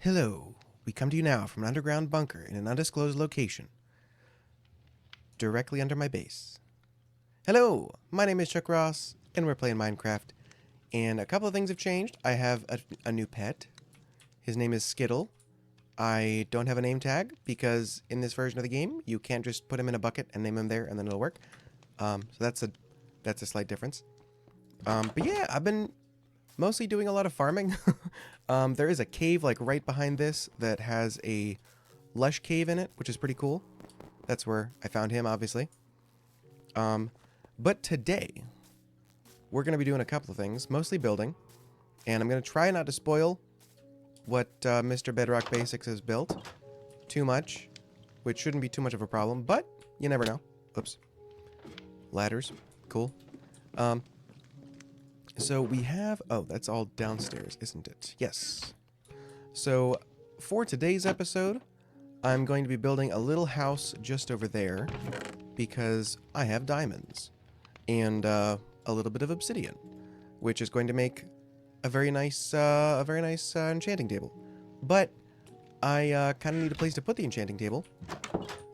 Hello. We come to you now from an underground bunker in an undisclosed location, directly under my base. Hello, my name is Chuck Ross, and we're playing Minecraft. And a couple of things have changed. I have a new pet. His name is Skittle. I don't have a name tag, because in this version of the game, you can't just put him in a bucket and name him there, and then it'll work. So that's a slight difference. But yeah, I've been mostly doing a lot of farming. There is a cave like right behind this that has a lush cave in it, which is pretty cool. That's where I found him, obviously. But today, we're going to be doing a couple of things, mostly building. And I'm going to try not to spoil what Mr. Bedrock Basics has built too much, which shouldn't be too much of a problem, but you never know. Oops. Ladders. Cool. So we have... Oh, that's all downstairs, isn't it? Yes. So for today's episode, I'm going to be building a little house just over there because I have diamonds and a little bit of obsidian, which is going to make a very nice enchanting table. But I kind of need a place to put the enchanting table,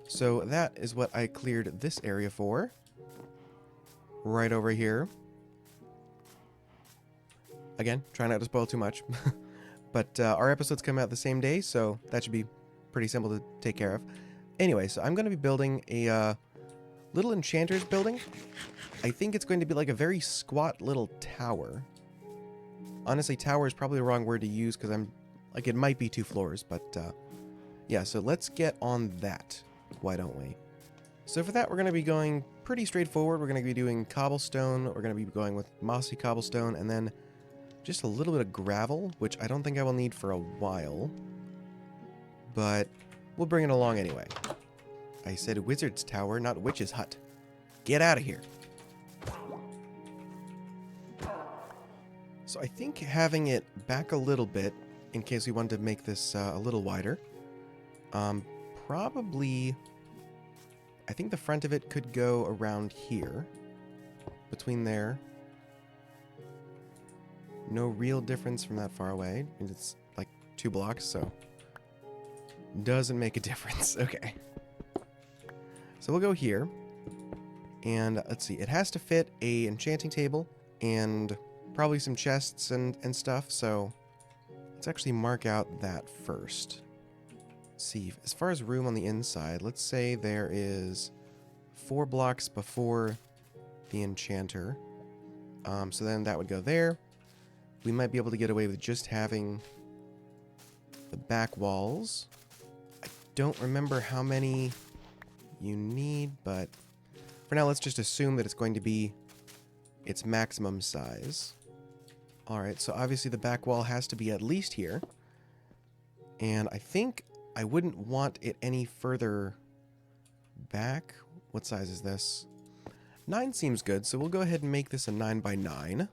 so that is what I cleared this area for. Right over here. Again, try not to spoil too much. But our episodes come out the same day, so that should be pretty simple to take care of. Anyway, so I'm going to be building a little enchanter's building. I think it's going to be like a very squat little tower. Honestly, tower is probably the wrong word to use because it might be 2 floors, but yeah, so let's get on that. Why don't we? So for that, we're going to be going pretty straightforward. We're going to be doing cobblestone. We're going to be going with mossy cobblestone, and then just a little bit of gravel, which I don't think I will need for a while. But we'll bring it along anyway. I said wizard's tower, not witch's hut. Get out of here. So I think having it back a little bit, in case we wanted to make this a little wider, probably... I think the front of it could go around here. Between there. No real difference from that far away. And it's like 2 blocks, so... Doesn't make a difference. Okay. So we'll go here. And let's see. It has to fit a enchanting table and probably some chests and stuff. So let's actually mark out that first. Let's see. As far as room on the inside, let's say there is 4 blocks before the enchanter. So then that would go there. We might be able to get away with just having the back walls. I don't remember how many you need, but for now let's just assume that it's going to be its maximum size. Alright, so obviously the back wall has to be at least here. And I think I wouldn't want it any further back. What size is this? 9 seems good, so we'll go ahead and make this a 9 by 9.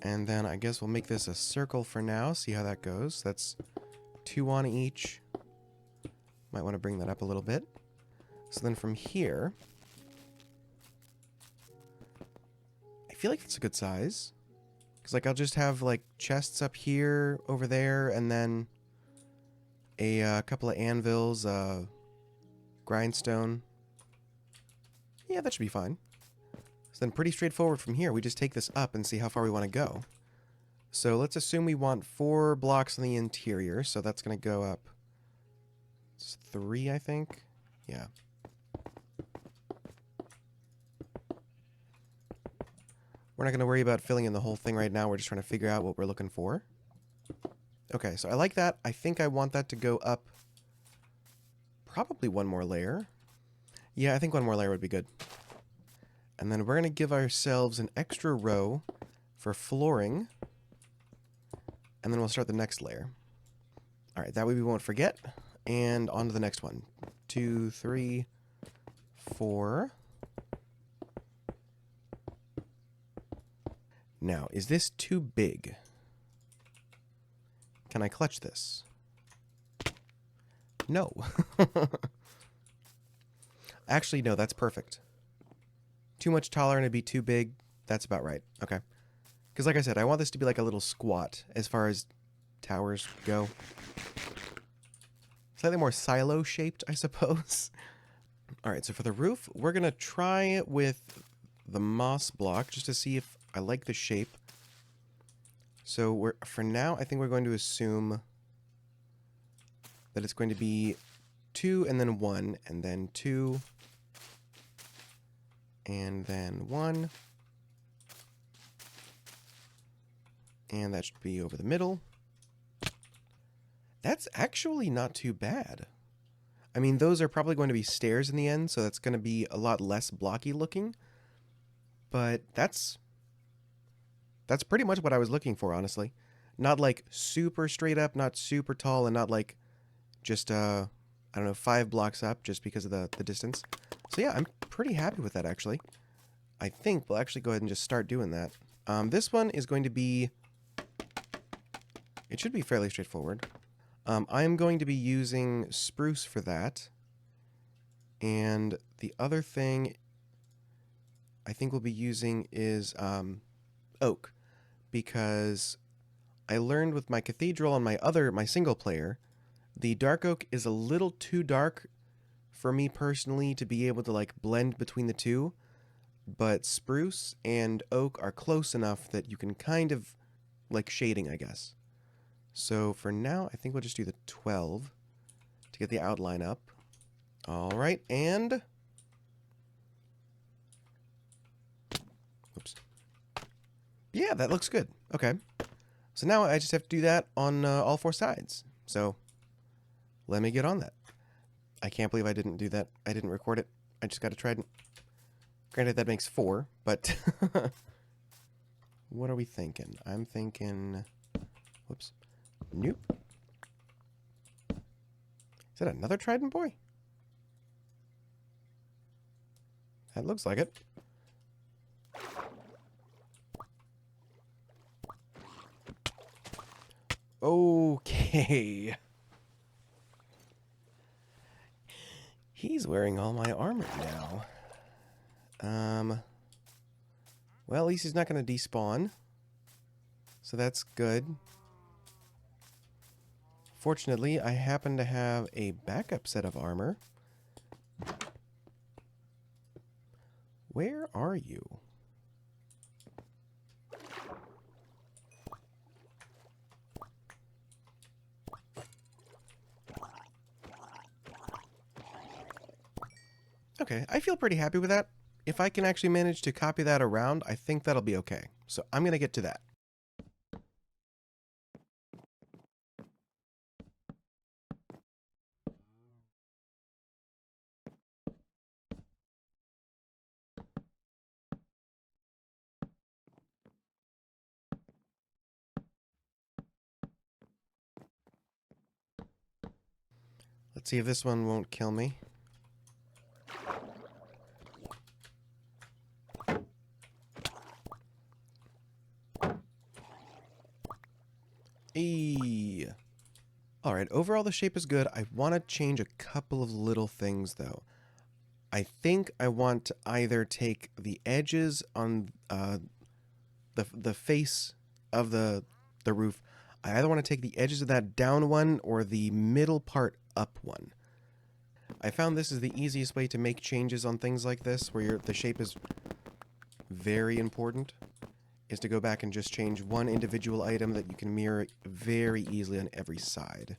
And then I guess we'll make this a circle for now, see how that goes. That's 2 on each. Might want to bring that up a little bit. So then from here, I feel like it's a good size. Because like I'll just have like chests up here, over there, and then a couple of anvils, grindstone. Yeah, that should be fine. So then pretty straightforward from here. We just take this up and see how far we want to go. So let's assume we want 4 blocks on the interior. So that's going to go up. It's 3, I think. Yeah. We're not going to worry about filling in the whole thing right now. We're just trying to figure out what we're looking for. Okay, so I like that. I think I want that to go up probably 1 more layer. Yeah, I think 1 more layer would be good. And then we're going to give ourselves an extra row for flooring. And then we'll start the next layer. Alright, that way we won't forget. And on to the next one. 2, 3, 4. Now, is this too big? Can I clutch this? No. Actually, no, that's perfect. Too much taller and it'd be too big. That's about right. Okay. Because like I said, I want this to be like a little squat as far as towers go. slightly more silo-shaped, I suppose. All right, so for the roof, we're going to try it with the moss block just to see if I like the shape. So for now, I think we're going to assume that it's going to be 2 and then 1, and then 2, and then 1. And that should be over the middle. That's actually not too bad. I mean, those are probably going to be stairs in the end, so that's going to be a lot less blocky looking. But that's pretty much what I was looking for, honestly. Not like super straight up, not super tall, and not like just, I don't know, 5 blocks up just because of the distance. So yeah, I'm pretty happy with that, actually. I think we'll actually go ahead and just start doing that. This one is going to be... It should be fairly straightforward. I'm going to be using spruce for that. And the other thing I think we'll be using is oak. Because I learned with my cathedral on my single player, the dark oak is a little too dark for me personally to be able to like blend between the two. But spruce and oak are close enough that you can kind of like shading, I guess. So for now, I think we'll just do the 12 to get the outline up. All right, and... Oops. Yeah, that looks good. Okay. So now I just have to do that on all 4 sides. So let me get on that. I can't believe I didn't do that. I didn't record it. I just got to try it. Granted, that makes 4, but... What are we thinking? I'm thinking... Whoops. Nope. Is that another trident boy? That looks like it. Okay. He's wearing all my armor now. Well, at least he's not going to despawn. So that's good. Fortunately, I happen to have a backup set of armor. Where are you? Okay, I feel pretty happy with that. If I can actually manage to copy that around, I think that'll be okay. So I'm going to get to that. Let's see if this one won't kill me. Eee. Alright, overall the shape is good. I want to change a couple of little things, though. I think I want to either take the edges on the face of the roof. I either want to take the edges of that down one or the middle part up one. I found this is the easiest way to make changes on things like this, where the shape is very important, is to go back and just change one individual item that you can mirror very easily on every side.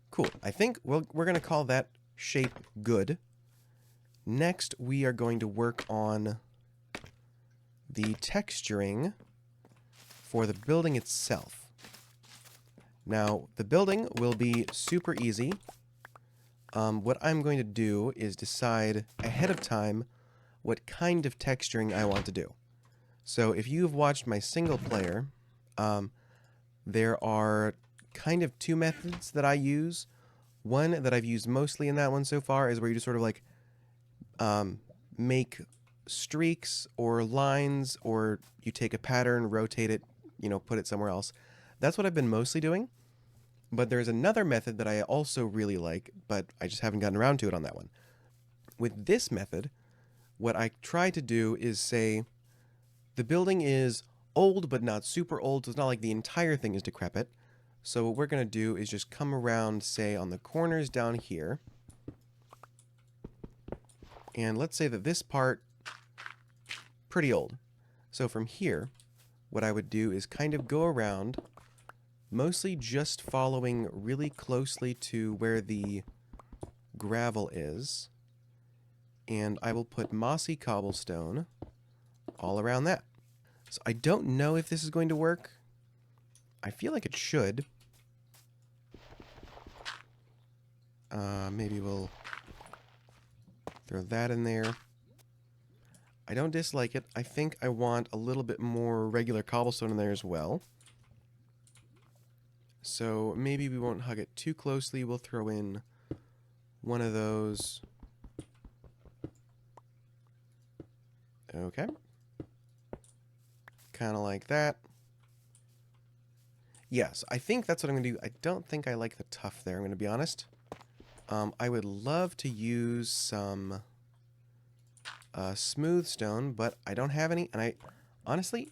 Cool. I think we're going to call that shape good. Next, we are going to work on the texturing for the building itself. Now, the building will be super easy. What I'm going to do is decide ahead of time what kind of texturing I want to do. So if you've watched my single player, there are kind of 2 methods that I use. One that I've used mostly in that one so far is where you just sort of like make streaks or lines, or you take a pattern, rotate it, put it somewhere else. That's what I've been mostly doing. But there's another method that I also really like, but I just haven't gotten around to it on that one. With this method, what I try to do is say the building is old but not super old, so it's not like the entire thing is decrepit. So what we're going to do is just come around, say, on the corners down here. And let's say that this part, pretty old. So from here, what I would do is kind of go around, mostly just following really closely to where the gravel is. And I will put mossy cobblestone all around that. So I don't know if this is going to work. I feel like it should. Maybe we'll throw that in there. I don't dislike it. I think I want a little bit more regular cobblestone in there as well. So maybe we won't hug it too closely. We'll throw in one of those. Okay. Kind of like that. Yes, I think that's what I'm going to do. I don't think I like the tuff there, I'm going to be honest. I would love to use some smooth stone, but I don't have any. And honestly,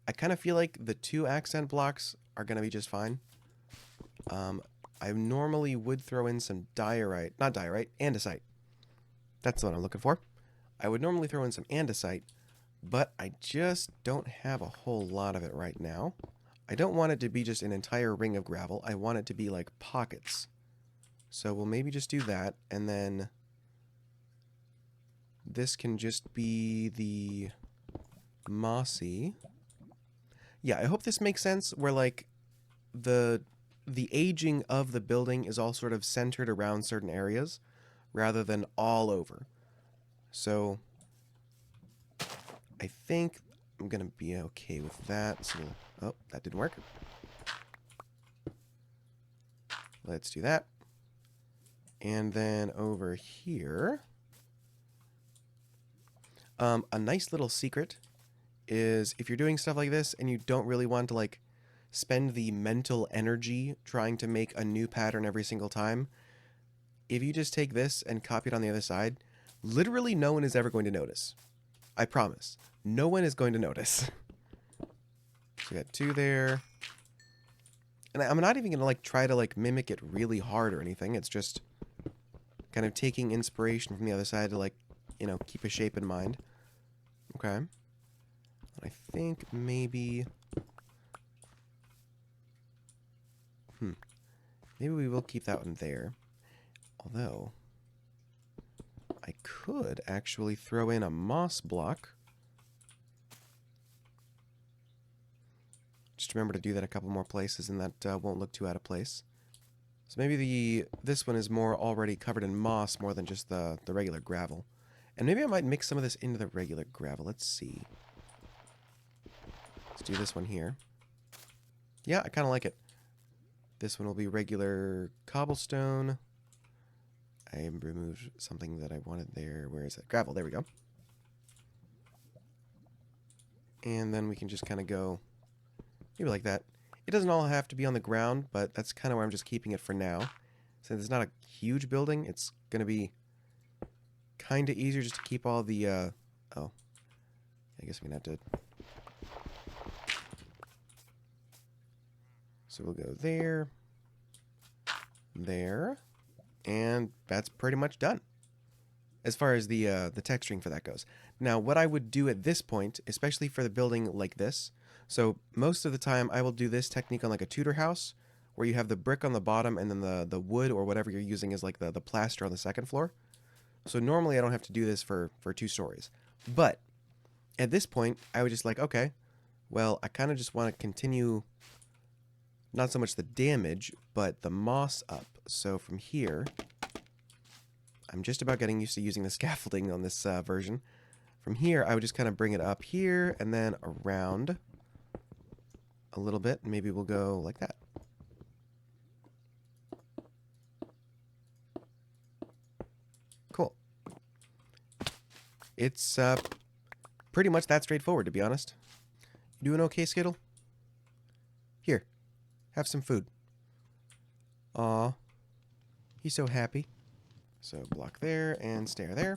I kind of feel like the 2 accent blocks are going to be just fine. I normally would throw in some andesite. That's what I'm looking for. I would normally throw in some andesite, but I just don't have a whole lot of it right now. I don't want it to be just an entire ring of gravel. I want it to be like pockets. So we'll maybe just do that, and then this can just be the mossy. Yeah, I hope this makes sense, where like the aging of the building is all sort of centered around certain areas rather than all over. So I think I'm going to be okay with that. So oh, that didn't work. Let's do that. And then over here, a nice little secret is if you're doing stuff like this and you don't really want to like spend the mental energy trying to make a new pattern every single time, if you just take this and copy it on the other side, literally no one is ever going to notice. I promise. No one is going to notice. So we got 2 there. And I'm not even going to like try to like mimic it really hard or anything. It's just kind of taking inspiration from the other side to like, you know, keep a shape in mind. Okay. I think maybe... maybe we will keep that one there. Although, I could actually throw in a moss block. Just remember to do that a couple more places, and that won't look too out of place. So maybe this one is more already covered in moss more than just the regular gravel. And maybe I might mix some of this into the regular gravel. Let's see. Let's do this one here. Yeah, I kind of like it. This one will be regular cobblestone. I removed something that I wanted there. Where is it? Gravel. There we go. And then we can just kind of go maybe like that. It doesn't all have to be on the ground, but that's kind of where I'm just keeping it for now. Since it's not a huge building, it's going to be kind of easier just to keep all the... oh. I guess I'm going to have to... So we'll go there, there, and that's pretty much done as far as the texturing for that goes. Now, what I would do at this point, especially for the building like this, so most of the time I will do this technique on like a Tudor house, where you have the brick on the bottom and then the wood or whatever you're using is like the plaster on the second floor. So normally I don't have to do this for 2 stories. But at this point, I would just like, okay, well, I kind of just want to continue... not so much the damage, but the moss up. So from here, I'm just about getting used to using the scaffolding on this version. From here, I would just kind of bring it up here and then around a little bit. Maybe we'll go like that. Cool. It's pretty much that straightforward, to be honest. You doing okay, Skittle? Here. Have some food. Aw. He's so happy. So block there and stair there.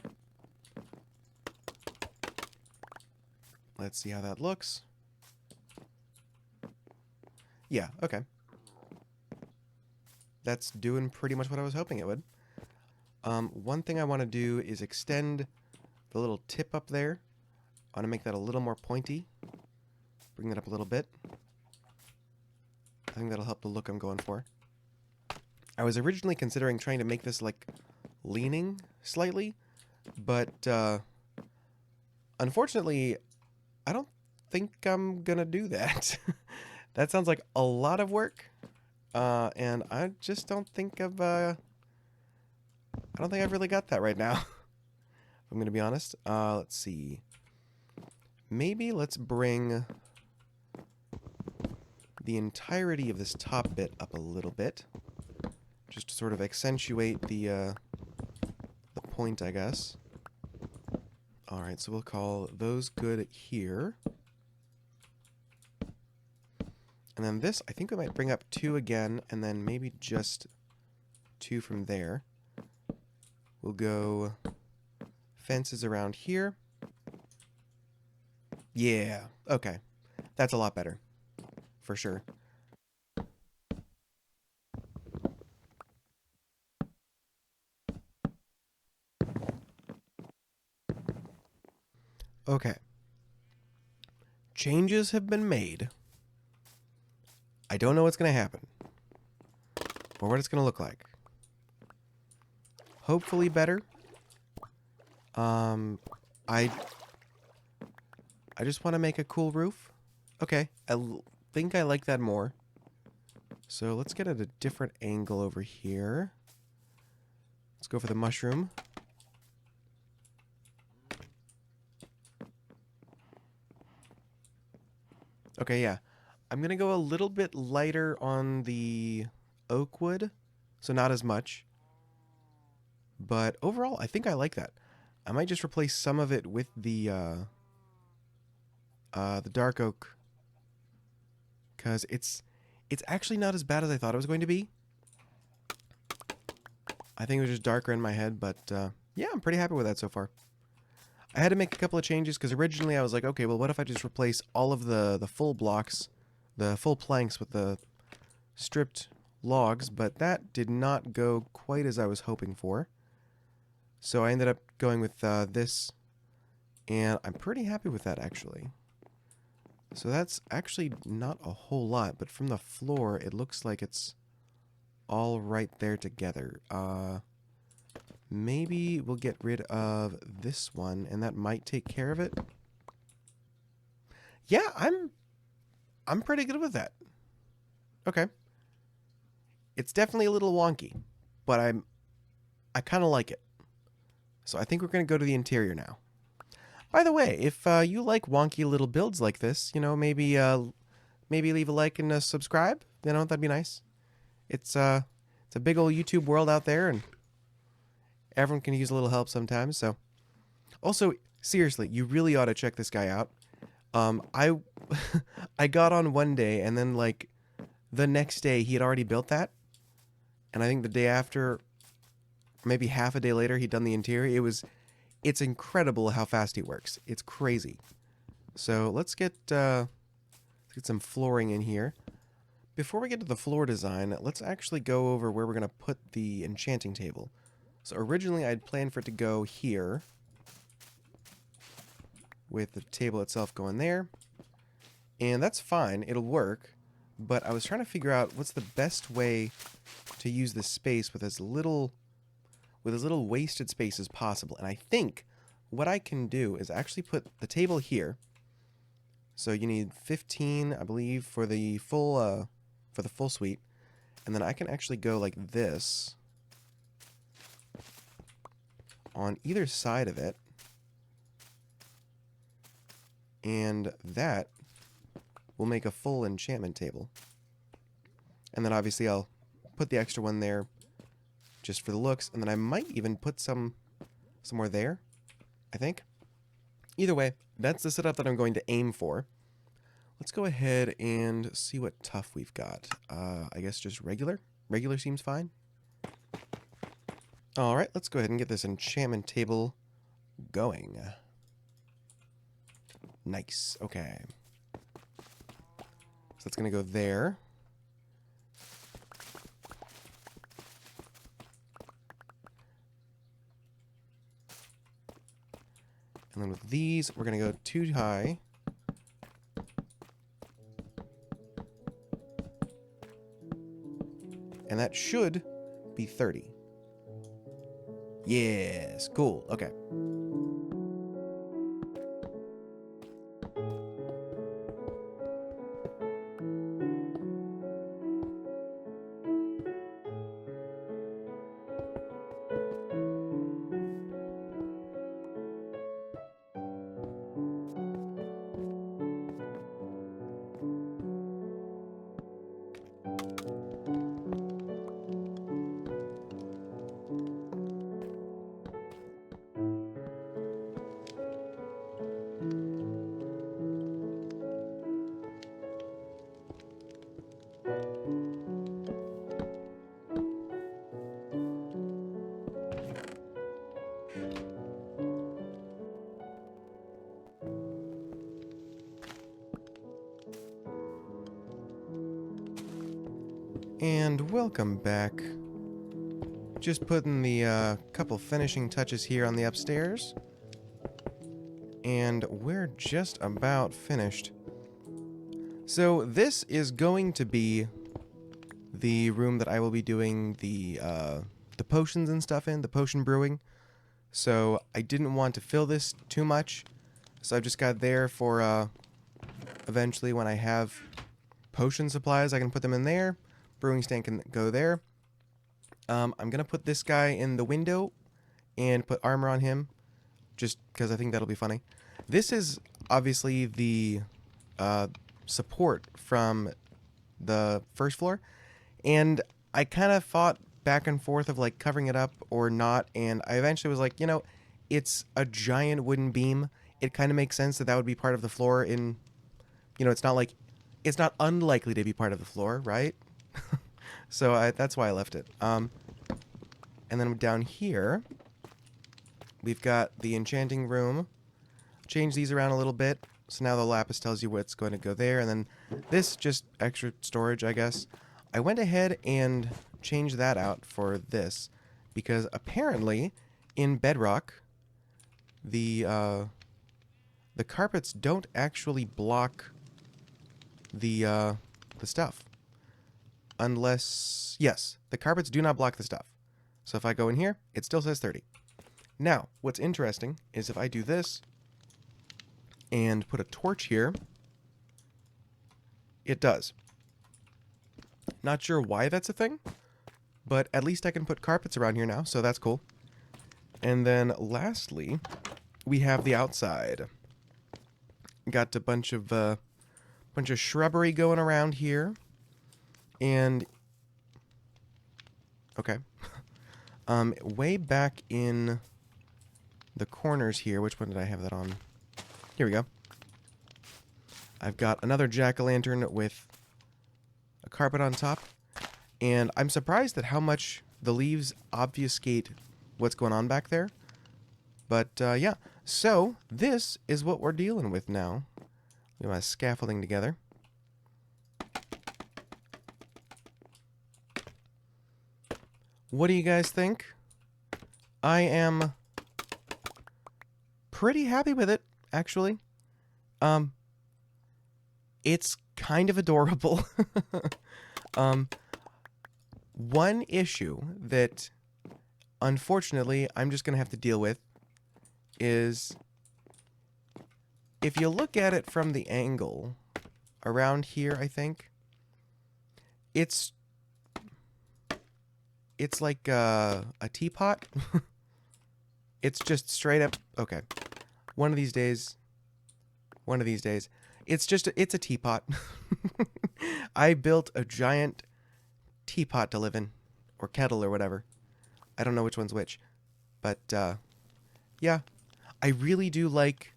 Let's see how that looks. Yeah, okay. that's doing pretty much what I was hoping it would. One thing I want to do is extend the little tip up there. I want to make that a little more pointy. Bring that up a little bit. I think that'll help the look I'm going for. I was originally considering trying to make this like leaning slightly, but unfortunately, I don't think I'm gonna do that. That sounds like a lot of work, and I just don't think I don't think I've really got that right now. I'm gonna be honest. Let's see. Maybe let's bring the entirety of this top bit up a little bit, just to sort of accentuate the point, I guess. All right, so we'll call those good here. And then this, I think we might bring up 2 again, and then maybe just 2 from there. We'll go fences around here. Yeah, okay. That's a lot better, for sure. Okay. Changes have been made. I don't know what's going to happen, or what it's going to look like. Hopefully better. I just want to make a cool roof. Okay, think I like that more. So let's get at a different angle over here. Let's go for the mushroom. Okay, yeah. I'm going to go a little bit lighter on the oak wood, so not as much. But overall, I think I like that. I might just replace some of it with the dark oak, because it's actually not as bad as I thought it was going to be. I think it was just darker in my head, but yeah, I'm pretty happy with that so far. I had to make a couple of changes because originally I was like, okay, well, what if I just replace all of the full blocks, the full planks with the stripped logs, but that did not go quite as I was hoping for. So I ended up going with this, and I'm pretty happy with that, actually. So that's actually not a whole lot, but from the floor, it looks like it's all right there together. Maybe we'll get rid of this one, and that might take care of it. Yeah, I'm pretty good with that. Okay. It's definitely a little wonky, but I kind of like it. So I think we're going to go to the interior now. By the way, if you like wonky little builds like this, you know, maybe leave a like and subscribe. You know, that'd be nice. It's a big old YouTube world out there, and everyone can use a little help sometimes. So, also, seriously, you really ought to check this guy out. I I got on one day, and then like the next day he had already built that, and I think the day after, maybe half a day later, he'd done the interior. It's incredible how fast he works. It's crazy. So let's get some flooring in here. Before we get to the floor design, let's actually go over where we're going to put the enchanting table. So originally I'd planned for it to go here, with the table itself going there. And that's fine, it'll work. But I was trying to figure out what's the best way to use this space with as little wasted space as possible. And I think what I can do is actually put the table here. So you need 15, I believe, for the full suite. And then I can actually go like this on either side of it. And that will make a full enchantment table. And then obviously I'll put the extra one there just for the looks, and then I might even put some somewhere there, I think. Either way, that's the setup that I'm going to aim for. Let's go ahead and see what tough we've got. I guess just regular. Regular seems fine. Alright, let's go ahead and get this enchantment table going. Nice, okay. So that's going to go there. And then with these, we're going to go 2 high. And that should be 30. Yes, cool. Okay. And welcome back. Just putting the couple finishing touches here on the upstairs. And we're just about finished. So this is going to be the room that I will be doing the potions and stuff in, the potion brewing. So I didn't want to fill this too much. So I've just got there for eventually when I have potion supplies, I can put them in there. Brewing stand can go there. I'm going to put this guy in the window and put armor on him just because I think that'll be funny. This is obviously the support from the first floor. And I kind of fought back and forth of like covering it up or not. And I eventually was like, you know, it's a giant wooden beam. It kind of makes sense that that would be part of the floor in, you know, it's not unlikely to be part of the floor, right? So that's why I left it. And then down here, we've got the enchanting room. Change these around a little bit. So now the lapis tells you what's going to go there. And then this, just extra storage, I guess. I went ahead and changed that out for this. Because apparently, in Bedrock, the carpets don't actually block the stuff. Unless, yes, the carpets do not block the stuff. So if I go in here, it still says 30. Now, what's interesting is if I do this and put a torch here, it does. Not sure why that's a thing, but at least I can put carpets around here now, so that's cool. And then lastly, we have the outside. Got a bunch of shrubbery going around here. And okay. Way back in the corners here, which one did I have that on? Here we go. I've got another jack-o'-lantern with a carpet on top. And I'm surprised at how much the leaves obfuscate what's going on back there. But, yeah. So, this is what we're dealing with now. We have my scaffolding together. What do you guys think? I am pretty happy with it, actually. It's kind of adorable. One issue that, unfortunately, I'm just going to have to deal with is if you look at it from the angle around here, I think, it's like a teapot. It's just straight up, okay. One of these days, it's a teapot. I built a giant teapot to live in, or kettle or whatever. I don't know which one's which. But, yeah. I really do like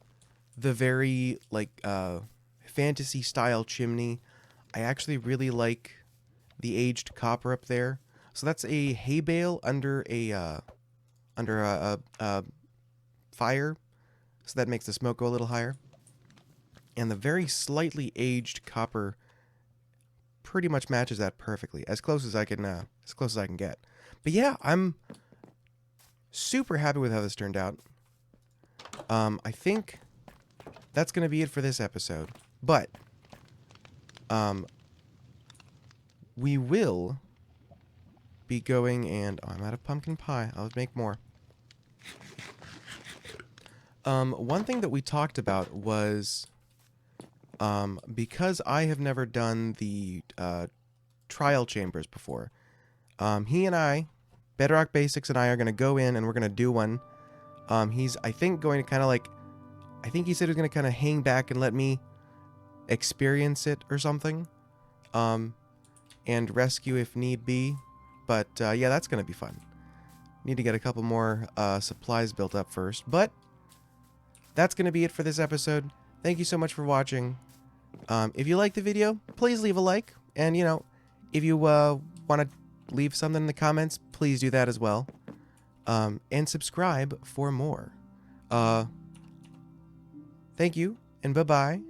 the very, like, fantasy style chimney. I actually really like the aged copper up there. So that's a hay bale under a fire. So that makes the smoke go a little higher. And the very slightly aged copper pretty much matches that perfectly, as close as I can get. But yeah, I'm super happy with how this turned out. I think that's going to be it for this episode. But we will be going and... Oh, I'm out of pumpkin pie. I'll make more. One thing that we talked about was... because I have never done the trial chambers before, he and I, Bedrock Basics and I, are going to go in and we're going to do one. He's, I think, going to kind of like... I think he said he was going to kind of hang back and let me experience it or something. And rescue if need be. But, yeah, that's going to be fun. Need to get a couple more supplies built up first. But that's going to be it for this episode. Thank you so much for watching. If you liked the video, please leave a like. And, you know, if you want to leave something in the comments, please do that as well. And subscribe for more. Thank you, and bye-bye.